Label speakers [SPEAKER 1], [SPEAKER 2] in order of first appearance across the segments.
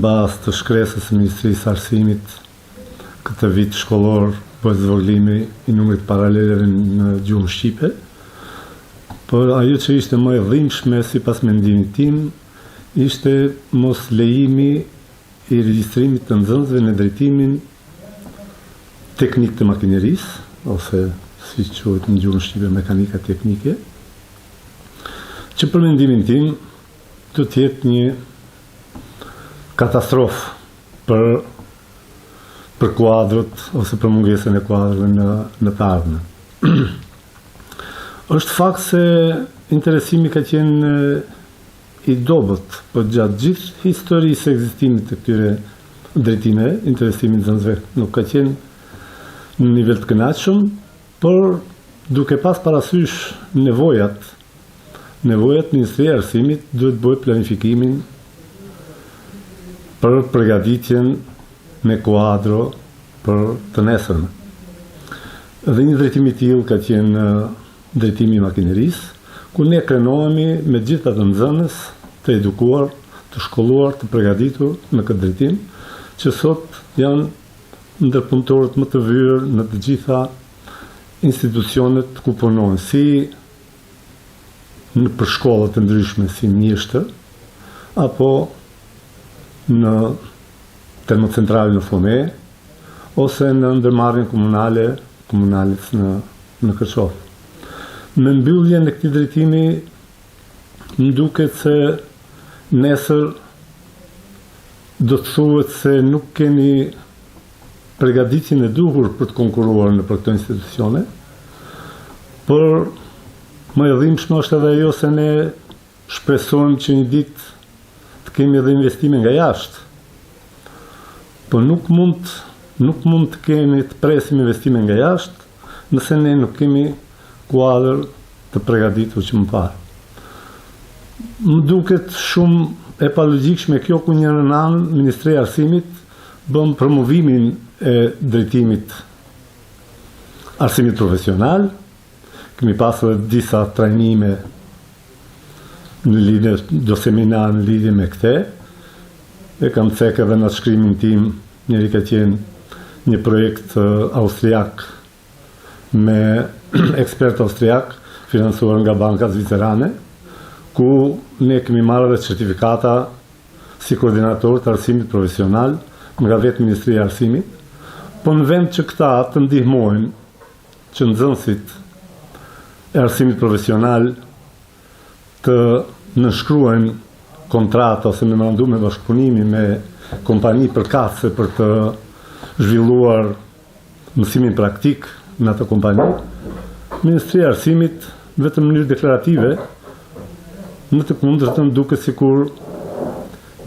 [SPEAKER 1] bazë të shkresës së Ministrisë Arsimit, këtë vit shkollor bëhet zvogëlimi i numrit paraleleve në gjuhën shqipe, por ajo që ishte më e dhimbshme sipas mendimit tim ishte mos lejimi i regjistrimit të nxënësve në drejtimin teknik të makinerisë, ose si quhet në gjuhën shqipe mekanika teknike, që për mendimin tim do të jetë një katastrofë për kuadrët ose për mungesën e kuadrëve në të ardhmen. Është fakt se interesimi ka qenë i dobët, por gjatë gjithë historisë e ekzistimit të këtyre drejtimeve, interesimi i nxënësve nuk ka qenë në nivel të kënaqshëm, por duke pas parasysh nevojat Ministria e Arsimit duhet bëjë planifikimin për përgatitjen me kuadro për të nesërme. Dhe një drejtim i tillë ka qenë drejtimi i makinerisë, ku ne krenohemi me gjithë ato nxënës të edukuar, të shkolluar, të përgatitur në këtë drejtim, që sot janë ndërpunëtorët më të vyrë në të gjitha institucionet ku punojnë, si në për shkollat të ndryshme si mjeshtër, apo në termocentrale në Fome, ose në ndërmarrjen komunales në Kërçov. Në mbylljen e këtij drejtimi më duket se nesër do të thuhet se nuk keni përgatitjen e duhur për të konkuruar në për këto institucione, por më e dhimbshme është edhe ajo se ne shpresojmë që një ditë të kemi edhe investime nga jashtë. Po nuk mund të kemi të presim investime nga jashtë nëse ne nuk kemi kuadër të përgatitur që më parë. Më duket shumë e palogjikshme kjo ku një anë Ministria e Arsimit bën promovimin e drejtimit arsimit profesional. Kemi pasur disa trajnime në lidhje do seminar në lidhje me këtë. E kam cekë edhe në shkrimin tim, njëri ka qenë një projekt austriak me ekspert austriak financuar nga Banka Zvicerane, ku ne kemi marrë dhe certifikata si koordinator të arsimit profesional nga vetë Ministria e Arsimit, po në vend që këta të ndihmojnë që nxënësit e arsimit profesional të nënshkruajnë kontratë ose memorandum me bashkëpunimi me kompani përkatëse për të zhvilluar mësimin praktik në ato kompani, Ministria e Arsimit vetëm në mënyrë deklarative në të kundërtën duket sikur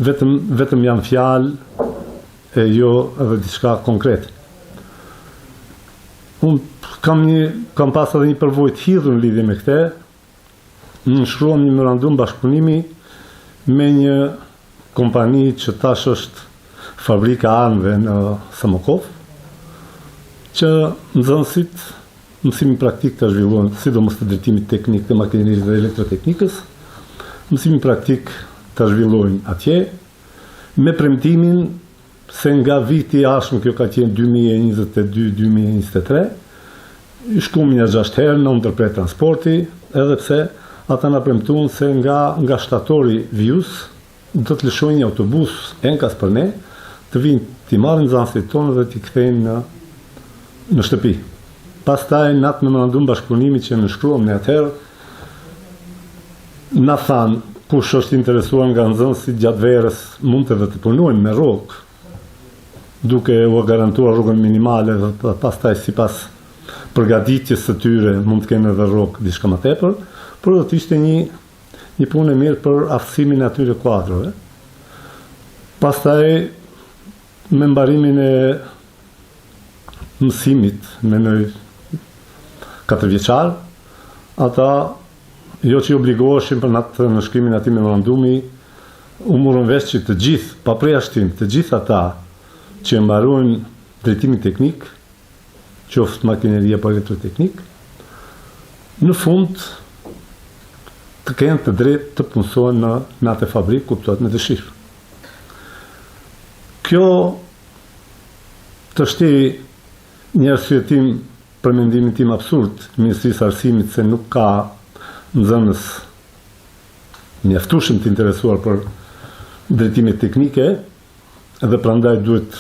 [SPEAKER 1] vetëm janë fjalë e jo edhe diçka konkret. Unë kam pas edhe një përvojë të hidhur në lidhje me këtë, nënshkruam një memorandum bashkëpunimi me një kompani që tash është fabrika armëve në Samokov, që nxënësit mësimin praktik të zhvilluan, sidomos të drejtimit teknik të makinerisë dhe elektroteknikës, mësimin praktik të zhvillojnë atje, me premtimin se nga viti i ardhshëm, kjo ka qenë 2022-2023, i shkum një 6 herë në ndërprer transporti, edhe pse ata na premtuan se nga shtatori vijus do të lëshojnë një autobus enkas për ne, të vinë t'i marrin nxënësit tonë dhe t'i kthejnë në shtëpi. Pastaj në atë memorandum bashkëpunimi që nënshkruam ne atëherë, na thanë kush është interesuar nga nxënësit gjatë verës mund edhe të punojnë me rrogë, duke u garantuar rrugën minimale dhe pastaj sipas përgatitjes së tyre mund të kenë edhe rrogë diçka më tepër, por do të ishte një punë e mirë për aftësimin e atyre kuadrove. Pastaj me mbarimin e mësimit me në 4 vjeçar, ata jo që i obligoheshin për në shkrimin atij memorandumi, u morën vesh që të gjithë, pa përjashtim, të gjithë ata që e mbaruan drejtimin teknik, qoftë makineria apo elektroteknik, në fund të kenë të drejtë të punësohen në atë fabrikë, kuptohet me dëshirë. Kjo të shtej një arsyetim për mendimin tim absurd i Ministrisë Arsimit se nuk ka nxënës mjaftueshëm të interesuar për drejtimet teknike dhe prandaj duhet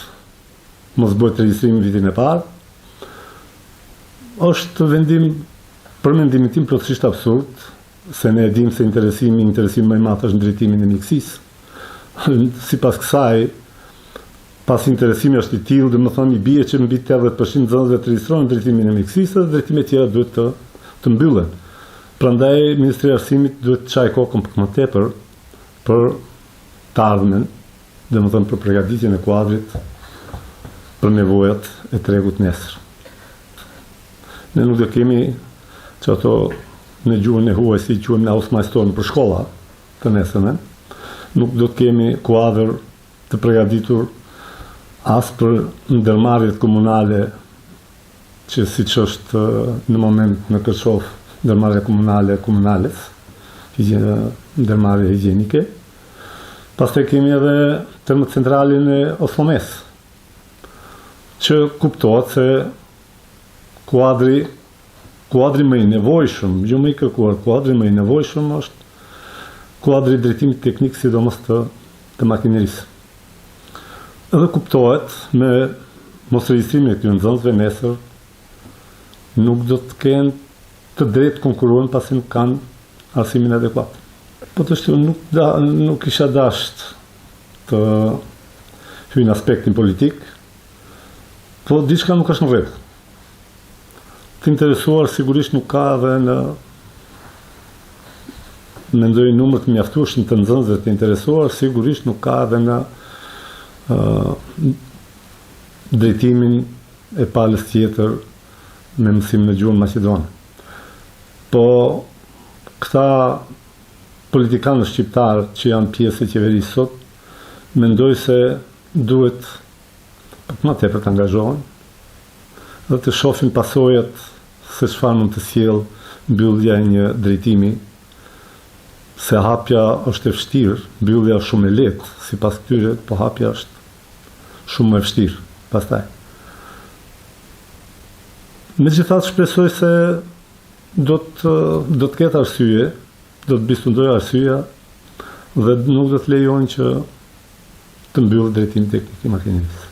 [SPEAKER 1] mos bëhet regjistrimi vitin e parë, është vendim për mendimin tim plotësisht absurd, se ne e dim se interesimi më i madh është në drejtimin e mjekësisë. Sipas kësaj, pas interesimi është i tillë, domethënë i bie që mbi 80% nxënësve të regjistrojnë drejtimin e mjekësisë dhe drejtimet tjera duhet të mbyllen. Prandaj Ministria e Arsimit duhet të çajë kokën më tepër për të ardhmen, domethënë për përgatitjen e kuadrit për nevojat e tregut nesër. Ne nuk do kemi që ato në gjuhën e huaj si quhem në hausmajstorën për shkolla të nesërmen, nuk do të kemi kuadër të përgatitur as për ndërmarrjet komunale që siç është në moment në Kërçov ndërmarrja komunales, ndërmarrje higjienike. Pastaj kemi edhe termocentralin e Osmomes, që kuptohet se kuadri më i nevojshëm, jo më i kërkuar, kuadri më i nevojshëm është kuadri i drejtimit teknik, sidomos të makinerisë. Edhe kuptohet me mos regjistrimin e këtyre nxënësve nesër nuk do të kenë të drejtë konkurruan pasi nuk kanë arsimin adekuat. Po të shtu nuk isha dasht të hyj në aspektin politik, po diçka nuk është në rregull. Të interesuar sigurisht nuk ka dhe në mendoj numër të mjaftueshëm të nxënësve të interesuar, sigurisht nuk ka dhe në drejtimin e palës tjetër me mësim në gjuhën maqedone. Po këta politikanë shqiptarë që janë pjesë e qeverisë sot, mendoj se duhet më tepër të angazhohen dhe të shohin pasojat se çfarë mund të sjellë mbyllja e një drejtimi, se hapja është e vështirë, mbyllja është shumë e lehtë, sipas këtyre, po hapja është shumë e vështirë pastaj. Megjithatë shpresoj se do të ketë arsye, do të bistundojë arsyeja dhe nuk do të lejojnë që të mbyllë drejtimi teknik i makinerisë.